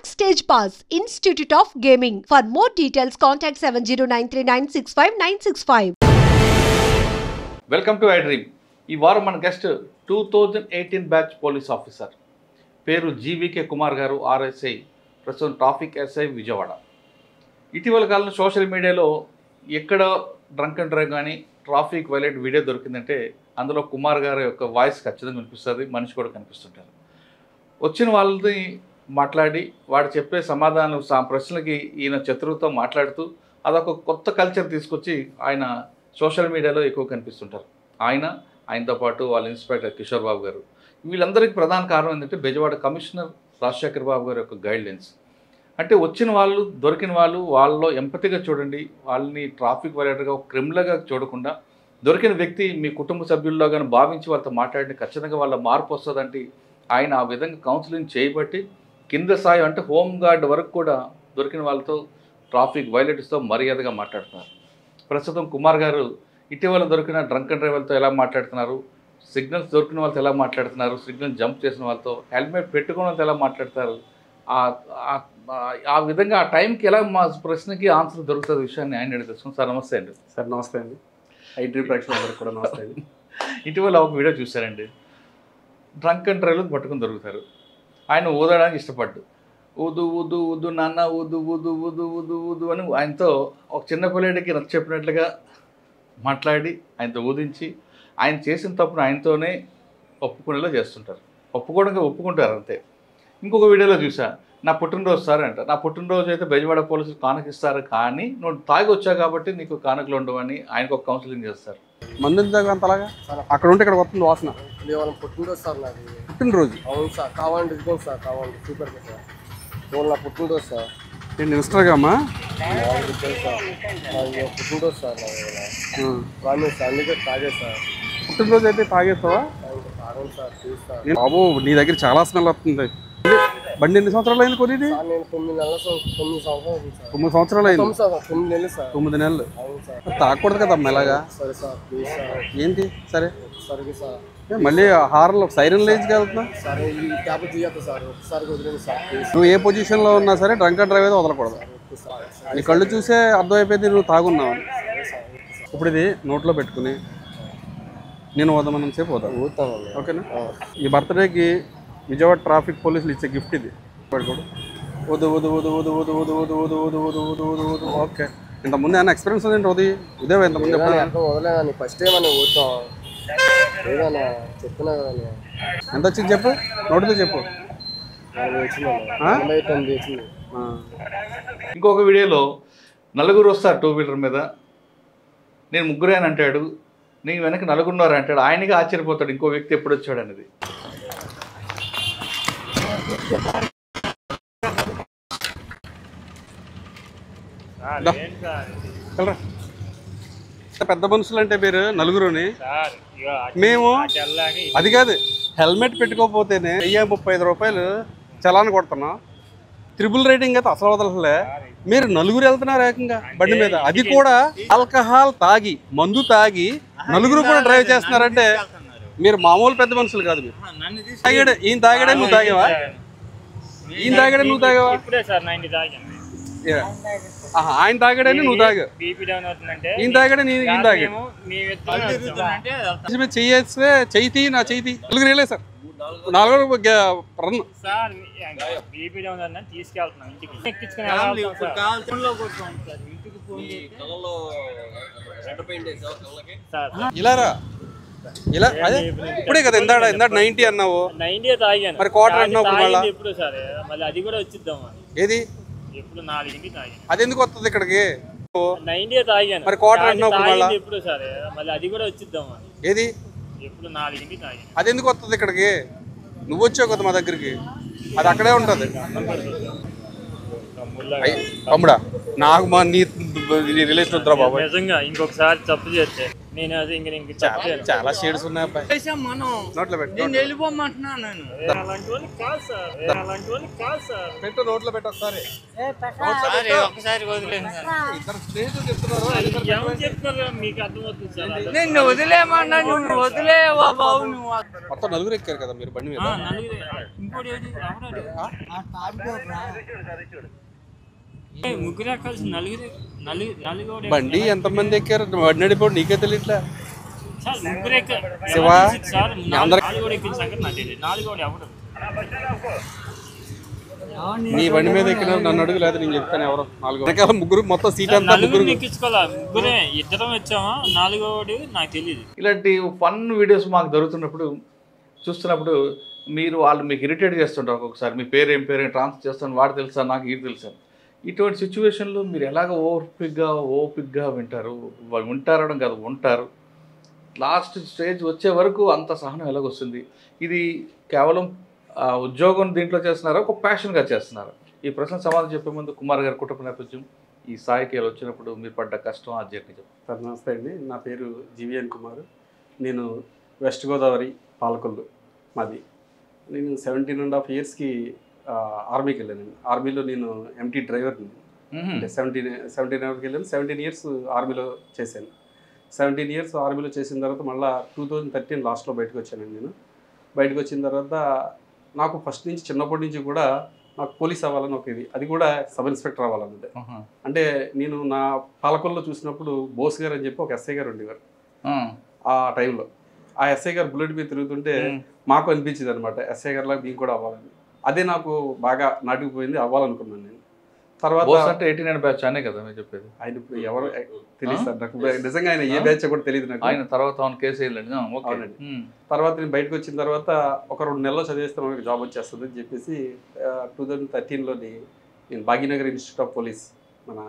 Backstage Pass, Institute of Gaming. For more details, contact 709396596. Welcome to I dream. ఈ వారం మన guest 2018 batch police officer, పేరు GVK Kumar గారు, RSI, ప్రస్తుతం traffic SI Vijayawada. ఇటీవల కాలంలో సోషల్ మీడియాలో ఎక్కడ డ్రంక్ అండ్ డ్రైవ్ కానీ ట్రాఫిక్ వైలేట్ వీడియో దొరికిందంటే అందులో కుమార్ గారి యొక్క వాయిస్ ఖచ్చితంగా కనిపిస్తుంది, మనిషి కూడా కనిపిస్తుంటారు. వచ్చిన వాళ్ళని మాట్లాడి వాడు చెప్పే సమాధానం ప్రశ్నలకి ఈయన చతురుతో మాట్లాడుతూ అదొక కొత్త కల్చర్ తీసుకొచ్చి ఆయన సోషల్ మీడియాలో ఎక్కువ కనిపిస్తుంటారు. ఆయనతో పాటు వాళ్ళ ఇన్స్పెక్టర్ కిషోర్ బాబు గారు, వీళ్ళందరికీ ప్రధాన కారణం ఏంటంటే బెజవాడ కమిషనర్ రాజశేఖర్ బాబు గారి యొక్క గైడ్లైన్స్. అంటే వచ్చిన వాళ్ళు, దొరికిన వాళ్ళు వాళ్ళలో ఎంపతిగా చూడండి, వాళ్ళని ట్రాఫిక్ వైలేటర్గా క్రిమినల్గా చూడకుండా దొరికిన వ్యక్తి మీ కుటుంబ సభ్యుల్లో కానీ భావించి వాళ్ళతో మాట్లాడి ఖచ్చితంగా వాళ్ళ మార్పు వస్తుందంటే ఆయన ఆ విధంగా కౌన్సిలింగ్ చేయబట్టి కింద స్థాయి అంటే హోమ్ గార్డ్ వరకు కూడా దొరికిన వాళ్ళతో ట్రాఫిక్ వైలేటర్స్తో మర్యాదగా మాట్లాడుతున్నారు. ప్రస్తుతం కుమార్ గారు ఇటీవల దొరికిన డ్రంక్ అండ్ డ్రైవర్తో ఎలా మాట్లాడుతున్నారు, సిగ్నల్స్ దొరికిన వాళ్ళతో ఎలా మాట్లాడుతున్నారు, సిగ్నల్ జంప్ చేసిన వాళ్ళతో, హెల్మెట్ పెట్టుకున్న వాళ్ళతో ఎలా మాట్లాడతారు, ఆ విధంగా ఆ టైంకి ఎలా మా ప్రశ్నకి ఆన్సర్ దొరుకుతుంది విషయాన్ని ఆయన తెలుసుకుని. సార్ నమస్తే అండి. సార్ నమస్తే అండి. ఐటీ ప్రేక్షకులందరికీ కూడా నమస్తే అండి. ఇటీవల ఒక వీడియో చూశారండి, డ్రంక్ అండ్ డ్రైవ్లు పట్టుకుని దొరుకుతారు. ఆయన ఊదడానికి ఇష్టపడ్డు, ఊదు ఊదు ఊదు నాన్న ఊదు ఊదు ఊదు ఊదు ఊదు అని ఆయనతో ఒక చిన్న పిల్లడికి నచ్చ చెప్పినట్లుగా మాట్లాడి ఆయనతో ఊదించి ఆయన చేసిన తప్పును ఆయనతోనే ఒప్పుకునేలా చేస్తుంటారు. ఒప్పుకుంటారు అంతే. ఇంకొక వీడియోలో చూసా, నా పుట్టినరోజు సార్ అంట, నా పుట్టినరోజు అయితే బెజవాడ పోలీసులు కానుకిస్తారు, కానీ నువ్వు తాగి వచ్చావు కాబట్టి నీకు కానుకలు ఉండవని ఆయనకు ఒక కౌన్సిలింగ్ చేస్తారు. మందు అంతలాగా అక్కడ ఉంటే ఇక్కడ వస్తుంది వాసన. పుట్టినరోజు సార్ నాది. పుట్టినరోజు? అవును సార్. కావాలండి ఇదిగోండి సార్, కావాలండి సూపర్ సార్. నా పుట్టినరోజు సార్. ఏంటి ఇన్స్టాగా అమ్మా? పుట్టినరోజు సార్ ప్రామిస్, అందుకే తాగే సార్. పుట్టినరోజు అయితే తాగేస్తావా? తాగండి సార్, ప్లీజ్ సార్. బాబు నీ దగ్గర చాలా స్మెల్ వస్తుంది. బండి ఎన్ని సంవత్సరాలు అయింది కొని? నేను 9 సంవత్సరాలు 9 సంవత్సరాలు అయింది. 9 నెలలు సార్. 9 నెలలు. అవును సార్. తాగకూడదు కదా ఎలాగా? సరే సార్, ప్లీజ్ సార్. ఏంటి సరే సరే సార్. మళ్ళీ హార్న్లో సైరన్ లేజ్కి వెళ్తున్నా? సరే ఈ క్యాబ్ తీయద్దు సార్, ఒకసారి వదిలేండి సార్ ప్లీజ్. నువ్వు ఏ పొజిషన్లో ఉన్నా సరే డ్రంక్ అండ్ డ్రైవ్ అయితే వదలకూడదు. నీ కళ్ళు చూసే అర్థమైపోయింది నువ్వు తాగున్నావు. ఇప్పుడు ఇది నోట్లో పెట్టుకుని నేను వదమన్నం సేపు పోతాను, ఓకేనా? ఈ బర్త్డేకి విజయవాడ ట్రాఫిక్ పోలీసులు ఇచ్చే గిఫ్ట్ ఇది. పడుకోడు వదు వదు వదు వదు వదు వదు వదు వదు వదు వదు వదు వదు వదు. ఓకే, ఇంతకుముందు ఏమైనా ఎక్స్పీరియన్స్ ఉందండి? ఉదయం ఇంతకుముందు వదలేదని ఫస్ట్ టైం అని పోతాం ఏదన్నా చెప్తున్నా కదండి. ఎంత వచ్చింది చెప్పు, నోటితో చెప్పు. ఇంకొక వీడియోలో నలుగురు వస్తారు టూ వీలర్ మీద, నేను ముగ్గురే అని అంటాడు, నేను వెనక నలుగురున్నారు అంటాడు. ఆయనగా ఆశ్చర్యపోతాడు ఇంకో వ్యక్తి ఎప్పుడు వచ్చాడు అనేది. పెద్ద మనుషులు అంటే మీరు నలుగురుని, మేము అది కాదు హెల్మెట్ పెట్టుకోకపోతేనే 35 రూపాయలు చలాన్ కొడుతున్నాం. ట్రిపుల్ రైడింగ్ అయితే అసలు వదలలే. మీరు నలుగురు వెళ్తున్నారు ఏకంగా బండి మీద, అది కూడా ఆల్కహాల్ తాగి, మందు తాగి నలుగురు కూడా డ్రైవ్ చేస్తున్నారంటే మీరు మామూలు పెద్ద మనుషులు కాదు. మీరు తాగాడే, ఈయన తాగాడే, నువ్వు తాగావా? ఈయన తాగాడే, నువ్వు తాగావా? ఆయన తాగాడని నువ్వు తాగా, ఈయన తాగాడే, ఈయన తాగాడు. చెయ్యేస్తే చెయ్యి నా చెయ్యి నలుగురు వెళ్ళే సార్, 4 రన్. ఇలారా ఇలా అదే ఇప్పుడే కదా ఇందాడ 90 అన్నావు, 90 తాగాను మరి క్వార్టర్ అన్నావు. ఎప్పుడు సార్ మళ్ళీ అది కూడా వచ్చిద్దాం. ఏది ఎప్పుడు 4కి తాగాను, అది ఎందుకు వస్తుంది ఇక్కడికి? 90 తాగాను, మరి క్వార్టర్ అన్నావు ఎప్పుడు సార్ మళ్ళీ అది కూడా వచ్చిద్దాం. ఏది ఎప్పుడు 4కి తాగాను, అది ఎందుకు వస్తుంది ఇక్కడికి? నువ్వు వచ్చావు కదా మా దగ్గరికి, అది అక్కడే ఉంటుంది. తమ్ముడా నాకు మా నీ రిలేషన్ వద్దురా బాబు. నిజంగా ఇంకొకసారి తప్పు చేస్తే నేను అది ఇంక చాలా షేడ్స్ ఉన్నాయి అబ్బాయి. మనం నోట్లో పెట్టు, నేను వెళ్ళిపోమంటున్నాను నేను. అలాంటి వాళ్ళు కాదు సార్, అలాంటి వాళ్ళు కాదు సార్. పెట్టు, నోట్లో పెట్టు ఒకసారి. సార్ ఒక్కసారి వదిలేను సార్. ఇద్దరు స్నేహితులు చెప్తున్నారు. ఏమని చెప్తారు మీకు అర్థమవుతుంది సార్. నేను వదిలేమన్నా నువ్వు వదిలేవా బాబు నువ్వు. మొత్తం నలుగురు ఎక్కారు కదా మీరు బండి మీద. నలుగురు ఇంకోటి ఏది ముగ్గురే కలిసి నలుగురు బండి ఎంతమంది ఎక్కారు? బండి నడిపోడు నీకే తెలియట్లే. సార్ ముగ్గురు ఎక్కారు శివా, సార్. అందరూ- నాలుగోడు ఎక్కిన సంగతి నాకు తెలియదు. నాలుగోడు ఎవడు నీ బండి మీద ఎక్కిన నన్ను అడుగు, లేదా నేను చెప్తాను ఎవరో. నాలుగు వెనకాల ముగ్గురు, మొత్తం సీట్ అంతా నలుగురు ముగ్గురు. ఎక్కించుకోవాలా? ముగ్గురే, ఇద్దరం వచ్చామా, నాలుగోడు నాకు తెలియదు. ఇలాంటి ఫన్ వీడియోస్ మాకు దొరుకుతున్నప్పుడు చూస్తున్నప్పుడు వాళ్ళు మీకు ఇరిటేట్ చేస్తుంటారు. ఒక్కొక్కసారి మీ పేరు ఏం ట్రాన్స్ఫర్ చేస్తాను, వాడు తెలుసా నాకు ఇది తెలుసా. ఇటువంటి సిచ్యువేషన్లో మీరు ఎలాగ ఓపిక్గా వింటారడం కాదు, ఉంటారు. లాస్ట్ స్టేజ్ వచ్చే వరకు అంత సహనం ఎలాగొస్తుంది? ఇది కేవలం ఉద్యోగం దీంట్లో చేస్తున్నారా, ఒక ప్యాషన్గా చేస్తున్నారు? ఈ ప్రశ్న సమాధానం చెప్పే ముందు కుమార్ గారి కుటుంబ నేపథ్యం, ఈ స్థాయికి వచ్చినప్పుడు మీరు పడ్డ కష్టం, ఆ జర్నీ చెప్పండి. సార్ నమస్తే అండి, నా పేరు జీవీఎన్ కుమార్. నేను వెస్ట్ గోదావరి పాలకొల్లు మాది. నేను 17.5 yearsకి ఆర్మీకి వెళ్ళాను. ఆర్మీలో నేను ఎంటీ డ్రైవర్ని. అంటే 17 yearsకి వెళ్ళాను. 17 years ఆర్మీలో చేశాను. 17 years ఆర్మీలో చేసిన తర్వాత మళ్ళీ 2013 లాస్ట్లో బయటకు వచ్చాను. నేను బయటకు వచ్చిన తర్వాత నాకు ఫస్ట్ నుంచి చిన్నప్పటి నుంచి కూడా నాకు పోలీస్ అవ్వాలని ఒక ఇది, అది కూడా సబ్ ఇన్స్పెక్టర్ అవ్వాలన్నది. అంటే నేను నా పాలకొల్లో చూసినప్పుడు బోస్ గారు అని చెప్పి ఒక ఎస్ఐ గారు ఉండేవారు. ఆ టైంలో ఆ ఎస్ఐ గారు బుల్లెట్ మీద తిరుగుతుంటే మాకు అనిపించింది అనమాట, ఎస్ఐ గారిలాగా మేము కూడా అవ్వాలని. అదే నాకు బాగా నాటుకుపోయింది, అవ్వాలనుకున్నాను నేను. తర్వాత అంటే 89 బ్యాచ్ అనే కదా మీరు చెప్పేది. ఆయన ఇప్పుడు ఎవరు తెలియదు సార్ నాకు, నిజంగా ఆయన ఏ బ్యాచ్ కూడా తెలియదు నాకు. ఆయన తర్వాత కేసు వేయాలండి. అవునండి. తర్వాత నేను బయటకు వచ్చిన తర్వాత ఒక 2 నెలల్లో చదివేస్తే మనకి జాబ్ వచ్చేస్తుంది అని చెప్పేసి 2013లోని నేను భాగ్యనగర్ ఇన్స్టిట్యూట్ ఆఫ్ పోలీస్ మన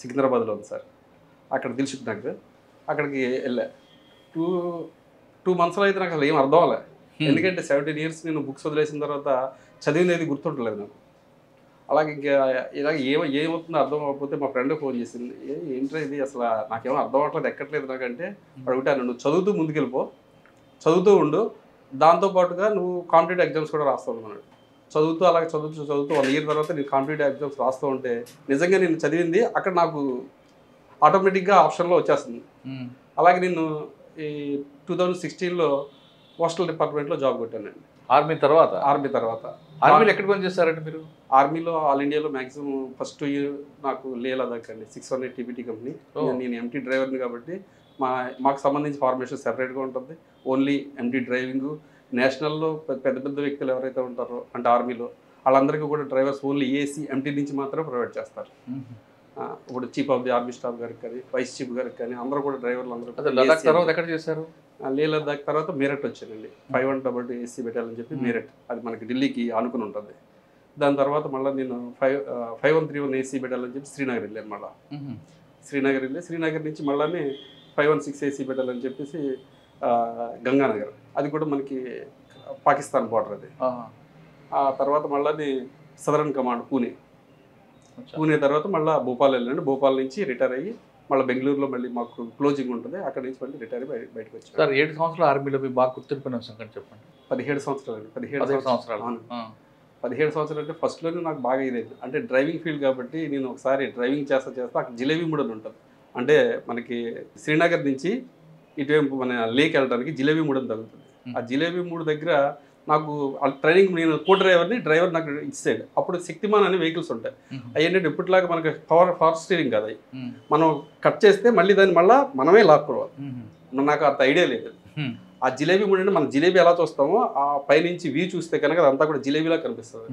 సికింద్రాబాద్లో ఉంది సార్, అక్కడ దిల్సుఖ్ నగర్, అక్కడికి వెళ్ళా. 2 monthsలో అయితే నాకు అసలు ఏం అర్థం అవ్వలే. ఎందుకంటే 17 years నేను బుక్స్ వదిలేసిన తర్వాత చదివినది గుర్తుంటలేదు నాకు. అలాగే ఇంకా ఇలాగ ఏమవుతుందో అర్థం అవ్వకపోతే మా ఫ్రెండ్ ఫోన్ చేసింది, ఏంట్రా ఇది అసలు నాకేమో అర్థం అవ్వట్లేదు, ఎక్కట్లేదు నాకంటే. అడుగుతాను, నువ్వు చదువుతూ ముందుకెళ్ళిపో, చదువుతూ ఉండు, దాంతోపాటుగా నువ్వు కాంపిటేటివ్ ఎగ్జామ్స్ కూడా రాస్తావు అన్నాడు. చదువుతూ అలాగే చదువుతూ 1 year తర్వాత నేను కాంపిటేటివ్ ఎగ్జామ్స్ రాస్తూ ఉంటే నిజంగా నేను చదివింది అక్కడ నాకు ఆటోమేటిక్గా ఆప్షన్లో వచ్చేస్తుంది. అలాగే నేను ఈ 2016లో పోస్టల్ డిపార్ట్మెంట్లో జాబ్ కొట్టానండి. ఆర్మీ తర్వాత ఆర్మీలో ఎక్కడ పని చేస్తారంటే మీరు? ఆర్మీలో ఆల్ ఇండియాలో మ్యాక్సిమం ఫస్ట్ ఇయర్ నాకు లే లదాఖ్ అండి, 600 TBT కంపెనీ. నేను ఎంటీ డ్రైవర్ని కాబట్టి మాకు సంబంధించి ఫార్మేషన్ సెపరేట్గా ఉంటుంది. Only empty driving. నేషనల్లో పెద్ద వ్యక్తులు ఎవరైతే ఉంటారో అంటే ఆర్మీలో వాళ్ళందరికీ కూడా డ్రైవర్స్ ఓన్లీ ఏసీ ఎంటీ నుంచి మాత్రమే ప్రొవైడ్ చేస్తారు. ఇప్పుడు chief of the army staff గారికి కానీ, వైస్ చీఫ్ గారికి కానీ అందరూ కూడా డ్రైవర్లు అందరూ. లదాఖ్ తర్వాత ఎక్కడ చేశారు? లే లదాఖ్ తర్వాత మీరట్ వచ్చానండి. 512 AC పెట్టాలని చెప్పి మీరట్, అది మనకి ఢిల్లీకి ఆనుకుని ఉంటుంది. దాని తర్వాత మళ్ళీ నేను 5131 AC పెట్టాలని చెప్పి శ్రీనగర్ వెళ్ళాను. మళ్ళీ శ్రీనగర్ నుంచి మళ్ళీ 516 AC పెట్టాలని చెప్పేసి గంగానగర్, అది కూడా మనకి పాకిస్తాన్ బార్డర్ అది. ఆ తర్వాత మళ్ళీ సదరన్ కమాండ్ పూణే తర్వాత మళ్ళీ భోపాల్ వెళ్ళండి. భోపాల్ నుంచి రిటైర్ అయ్యి మళ్ళీ బెంగళూరులో మళ్ళీ మాకు క్లోజింగ్ ఉంటుంది, అక్కడ నుంచి మళ్ళీ రిటైర్ అయ్యి బయటకు వచ్చాను. సార్ 7 సంవత్సరాలు ఆర్మీలో మీ బాగా గుర్తుండిపోయిన సంగతి చెప్పండి. 17 సంవత్సరాలు. 17 సంవత్సరాలు అంటే ఫస్ట్లోనే నాకు బాగా ఇదైంది. అంటే డ్రైవింగ్ ఫీల్డ్ కాబట్టి నేను ఒకసారి డ్రైవింగ్ చేస్తా అక్కడ జిలేబీ మూడ్ అని ఉంటుంది. అంటే మనకి శ్రీనగర్ నుంచి ఇటువైపు మన లేక్ వెళ్ళడానికి జిలేబీ మూడ్ అని తగ్గుతుంది. ఆ జిలేబీ మూడ్ దగ్గర నాకు ట్రైనింగ్, నేను కో డ్రైవర్ నాకు ఇచ్చాడు. అప్పుడు శక్తిమాన్ అనే వెహికల్స్ ఉంటాయి. అవి ఏంటంటే ఇప్పటిలాగా మనకి పవర్ స్టీరింగ్ కదా, అవి మనం కట్ చేస్తే మళ్ళీ దాన్ని మళ్ళీ మనమే లాక్కోవాలి. నాకు అంత ఐడియా లేదు. ఆ జిలేబీ మూడు అంటే మనం జిలేబీ ఎలా చూస్తామో ఆ పైనుంచి వ్యూ చూస్తే కనుక అదంతా కూడా జిలేబీలా కనిపిస్తుంది.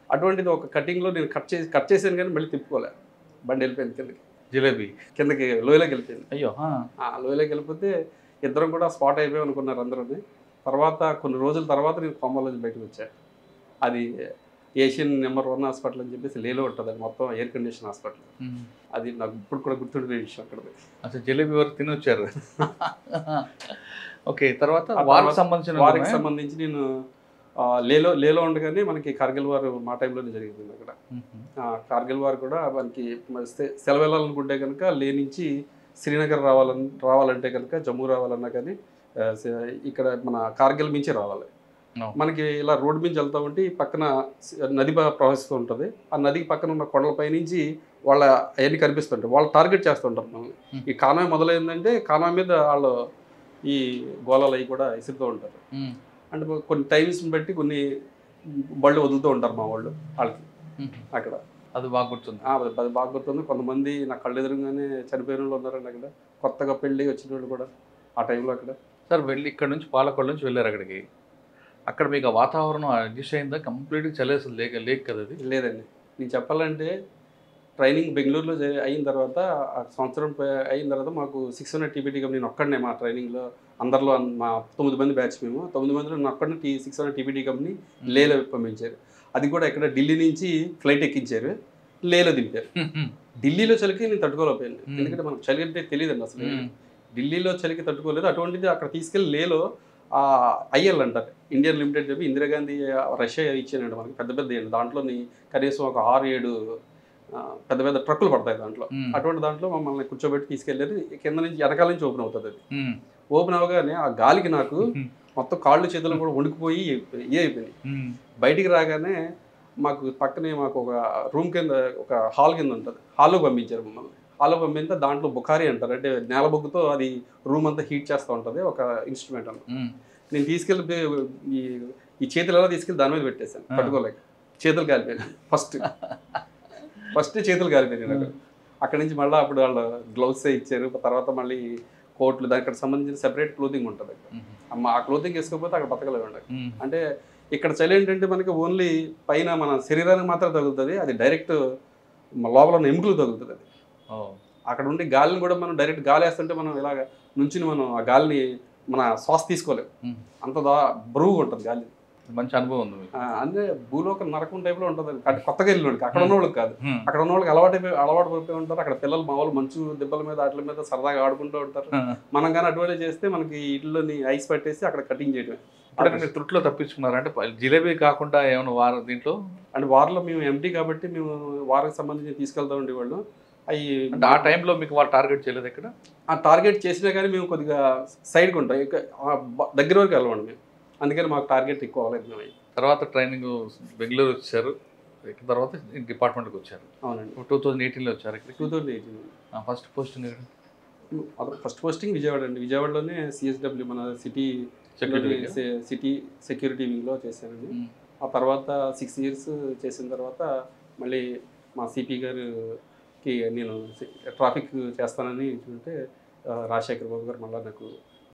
అటువంటిది ఒక కటింగ్లో నేను కట్ చేసాను కానీ మళ్ళీ తిప్పుకోలే, బండి వెళ్ళిపోయింది కిందకి లోయలోకి వెళ్ళిపోయింది. అయ్యో, లోయలోకి వెళ్ళిపోతే ఇద్దరం కూడా స్పాట్ అయిపోయాం అనుకున్నారు అందరూ. తర్వాత కొన్ని రోజుల తర్వాత నేను కొమ్మల నుంచి బయటకు వచ్చాను. అది ఏషియన్ నెంబర్ 1 హాస్పిటల్ అని చెప్పేసి లేలో ఉంటుంది, అది మొత్తం ఎయిర్ కండిషన్ హాస్పిటల్. అది నాకు ఇప్పుడు కూడా గుర్తుండిపోయే విషయం. అక్కడ అసలు జిలేబీ వరకు తిని వచ్చారు. ఓకే, తర్వాత వారికి సంబంధించి నేను లేలో ఉండగానే మనకి కార్గిల్ వార్ మా టైంలోనే జరిగింది. అక్కడ కార్గిల్ వార్ కూడా మనకి సెలవు వెళ్ళాలనుకుంటే కనుక లే నుంచి శ్రీనగర్ రావాలంటే కనుక జమ్మూ రావాలన్నా కానీ ఇక్కడ మన కార్గిల్ మించి రావాలి. మనకి ఇలా రోడ్డు మించి వెళ్తా ఉంటే ఈ పక్కన నది ప్రవహిస్తూ ఉంటుంది. ఆ నదికి పక్కన ఉన్న కొండలపై నుంచి వాళ్ళ అవన్నీ కనిపిస్తుంటాయి. వాళ్ళు టార్గెట్ చేస్తుంటారు మనల్ని. ఈ కాన్వాయ్ మొదలైందంటే కాన్వాయ్ మీద వాళ్ళు ఈ గోళాలు అవి కూడా ఇసురుతూ ఉంటారు. అంటే కొన్ని టైమ్స్ని బట్టి కొన్ని బళ్ళు వదులుతూ ఉంటారు మా వాళ్ళు వాళ్ళకి అక్కడ. అది బాగా గుర్తుంది. అది బాగా గుర్తుంది. కొంతమంది నా కళ్ళు ఎదురుగానే చనిపోయిన వాళ్ళు ఉన్నారండి అక్కడ, కొత్తగా పెళ్ళి వచ్చిన వాళ్ళు కూడా ఆ టైంలో అక్కడ. సార్ వెళ్ళి ఇక్కడ నుంచి పాలకొండ నుంచి వెళ్ళారు అక్కడికి. అక్కడ మీకు ఆ వాతావరణం అడ్జస్ట్ అయిందా? కంప్లీట్గా చలేస్తుంది లేక కదా అది? లేదండి, నేను చెప్పాలంటే ట్రైనింగ్ బెంగళూరులో అయిన తర్వాత సంవత్సరం అయిన తర్వాత మాకు 600 TBT కంపెనీ నేను ఒక్కడనే మా ట్రైనింగ్లో అందరిలో మా 9 మంది బ్యాచ్ మేము 9 మందిలో నేను ఒక్కడనే 600 TBT కంపెనీ లేలో పంపించారు. అది కూడా ఇక్కడ ఢిల్లీ నుంచి ఫ్లైట్ ఎక్కించారు, లేలో దింపారు. ఢిల్లీలో చలికి నేను తట్టుకోలేకపోయాను, ఎందుకంటే మనకు చలి అంటే తెలియదండి అసలు. ఢిల్లీలో చలికి తట్టుకోలేదు. అటువంటిది అక్కడ తీసుకెళ్ళి లేలో ఐఎల్ అంటారు, ఇండియన్ లిమిటెడ్ చెప్పి ఇందిరాగాంధీ రష్యా ఇచ్చానండి మనకి పెద్ద పెద్ద. దాంట్లోని కనీసం ఒక 6-7 పెద్ద పెద్ద ట్రక్కులు పడతాయి దాంట్లో. అటువంటి దాంట్లో మమ్మల్ని కూర్చోబెట్టి తీసుకెళ్ళారు. కింద నుంచి వెనకాల నుంచి ఓపెన్ అవుతుంది. అది ఓపెన్ అవగానే ఆ గాలికి నాకు మొత్తం కాళ్ళు చేతులు కూడా వణికిపోయి అయిపోయినాయి. బయటికి రాగానే మాకు పక్కనే మాకు ఒక రూమ్ కింద ఒక హాల్ కింద ఉంటుంది, హాల్లో పంపించారు మమ్మల్ని. హాల్లో పంపితే దాంట్లో బుఖారీ అంటారు, అంటే నేల బొగ్గుతో అది రూమ్ అంతా హీట్ చేస్తూ ఉంటుంది ఒక ఇన్స్ట్రుమెంట్ అన్న. నేను తీసుకెళ్ళి ఈ చేతులు ఎలా తీసుకెళ్ళి దాని మీద పెట్టేశాను, పట్టుకోలేక చేతులు కాలిపోయాను. ఫస్ట్ చేతులు కాలిపోయాను. అక్కడి నుంచి మళ్ళీ అప్పుడు వాళ్ళు గ్లౌస్ ఇచ్చారు. తర్వాత మళ్ళీ కోట్లు, దానికి సంబంధించిన సెపరేట్ క్లోతింగ్ ఉంటుంది. ఆ క్లోతింగ్ వేసుకోకపోతే అక్కడ బతకలేవు. అంటే ఇక్కడ చలి ఏంటంటే మనకి ఓన్లీ పైన మన శరీరానికి మాత్రం తగులుతుంది, అది డైరెక్ట్ లోపల ఉన్న ఎముకలు తగులుతుంది. అది అక్కడ ఉండి గాలిని కూడా మనం డైరెక్ట్ గాలి వేస్తుంటే మనం ఇలాగ నుంచి మనం ఆ గాలిని మన శ్వాస తీసుకోలేము, అంత బరువుగా ఉంటుంది గాలి. మంచి అనుభవం ఉంది. అంటే భూలోక నరకం టైప్లో ఉంటుంది. కొత్తగా వెళ్ళినోడికి, అక్కడ ఉన్న వాళ్ళకి కాదు, అక్కడ ఉన్న వాళ్ళకి అలవాటు పడిపోయి ఉంటారు. అక్కడ పిల్లలు మా వాళ్ళు మంచు దెబ్బల మీద వాటి మీద సరదాగా ఆడుకుంటూ ఉంటారు. మనం కానీ అటువంటి చేస్తే మనకి ఇళ్ళని ఐస్ పట్టేసి అక్కడ కటింగ్ చేయడమే. అంటే మీరు త్రుట్లో తప్పించుకున్నారు అంటే జిలేబీ కాకుండా ఏమైనా వారు దీంట్లో? అంటే వారిలో మేము ఎంటీ కాబట్టి మేము వారికి సంబంధించి తీసుకెళ్తా ఉండేవాళ్ళు. అవి అంటే ఆ టైంలో మీకు వాళ్ళు టార్గెట్ చేయలేదు ఎక్కడ? ఆ టార్గెట్ చేసినా కానీ మేము కొద్దిగా సైడ్కి ఉంటాం, దగ్గర వరకు వెళ్ళమండి మేము. అందుకని మాకు టార్గెట్ ఎక్కువ అవ్వలేదు మేము. తర్వాత ట్రైనింగ్ బెంగళూరు వచ్చారు, ఎక్కిన తర్వాత డిపార్ట్మెంట్కి వచ్చారు. అవునండి, 2018లో వచ్చారు ఇక్కడ. 2018 ఫస్ట్ పోస్టింగ్ ఎక్కడ? ఫస్ట్ పోస్టింగ్ విజయవాడ అండి. విజయవాడలోనే CSW మన సిటీ సెక్యూరిటీ వింగ్లో చేశానండి. ఆ తర్వాత 6 years చేసిన తర్వాత మళ్ళీ మా సిపి గారికి నేను ట్రాఫిక్ చేస్తానని చూస్తే రాజశేఖర్ బాబు గారు మళ్ళీ నాకు